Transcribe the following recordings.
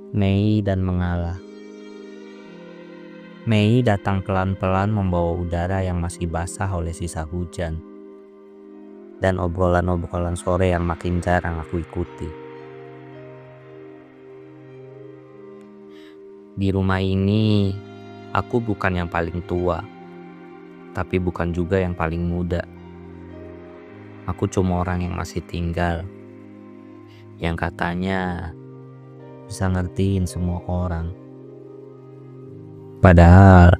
Mei dan mengalah. Mei datang pelan-pelan membawa udara yang masih basah oleh sisa hujan. Dan obrolan-obrolan sore yang makin jarang aku ikuti. Di rumah ini, aku bukan yang paling tua. Tapi bukan juga yang paling muda. Aku cuma orang yang masih tinggal. Yang katanya bisa ngertiin semua orang. Padahal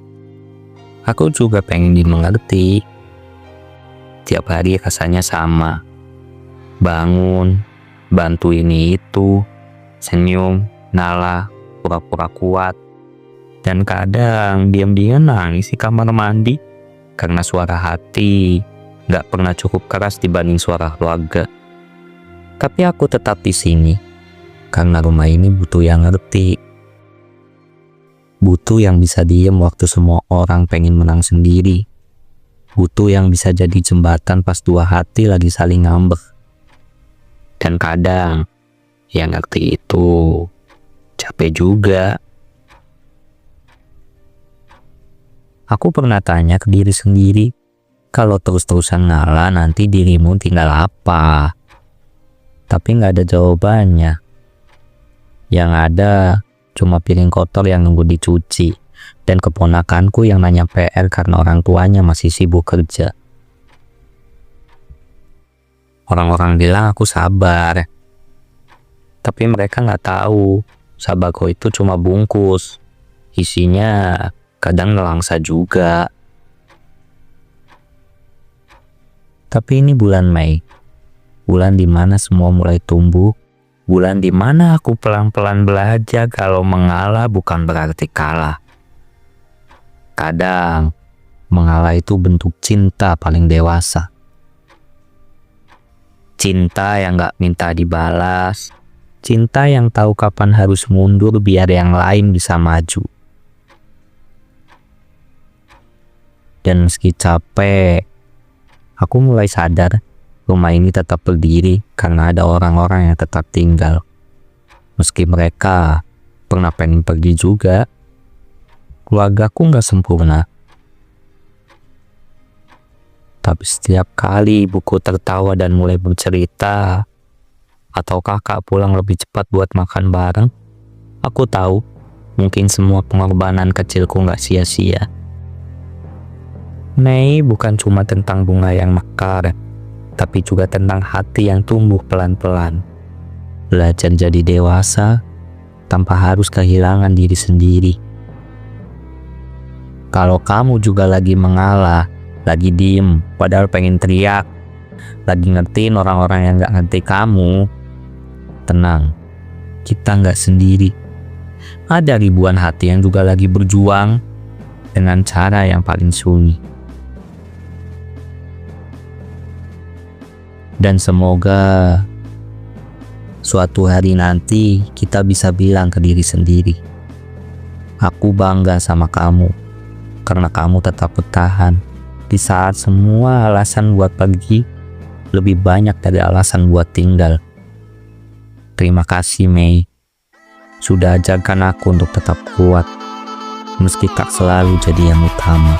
aku juga pengen dimengerti. Tiap hari rasanya sama. Bangun, bantu ini itu, senyum, nalah, pura-pura kuat. Dan kadang diam-diam nangis di kamar mandi karena suara hati gak pernah cukup keras dibanding suara keluarga. Tapi aku tetap di sini karena rumah ini butuh yang ngerti. Butuh yang bisa diem waktu semua orang pengen menang sendiri. Butuh yang bisa jadi jembatan pas dua hati lagi saling ngambek. Dan kadang yang ngerti itu capek juga. Aku pernah tanya ke diri sendiri, kalau terus-terusan ngalah nanti dirimu tinggal apa? Tapi gak ada jawabannya. Yang ada cuma piring kotor yang nunggu dicuci. Dan keponakanku yang nanya PR karena orang tuanya masih sibuk kerja. Orang-orang bilang aku sabar. Tapi mereka gak tahu sabarku itu cuma bungkus. Isinya kadang nelangsa juga. Tapi ini bulan Mei. Bulan dimana semua mulai tumbuh. Bulan dimana aku pelan-pelan belajar kalau mengalah bukan berarti kalah. Kadang mengalah itu bentuk cinta paling dewasa. Cinta yang gak minta dibalas. Cinta yang tahu kapan harus mundur biar yang lain bisa maju. Dan meski capek, aku mulai sadar rumah ini tetap berdiri karena ada orang-orang yang tetap tinggal. Meski mereka pernah pengen pergi juga. Keluargaku gak sempurna. Tapi setiap kali ibuku tertawa dan mulai bercerita, atau kakak pulang lebih cepat buat makan bareng, aku tahu mungkin semua pengorbanan kecilku gak sia-sia. Mei bukan cuma tentang bunga yang mekar, tapi juga tentang hati yang tumbuh pelan-pelan. Belajar jadi dewasa tanpa harus kehilangan diri sendiri. Kalau kamu juga lagi mengalah, lagi diem, padahal pengen teriak, lagi ngertiin orang-orang yang gak ngerti kamu, tenang, kita gak sendiri. Ada ribuan hati yang juga lagi berjuang dengan cara yang paling sunyi. Dan semoga suatu hari nanti kita bisa bilang ke diri sendiri, aku bangga sama kamu karena kamu tetap bertahan di saat semua alasan buat pergi lebih banyak dari alasan buat tinggal. Terima kasih Mei, sudah ajarkan aku untuk tetap kuat meski tak selalu jadi yang utama.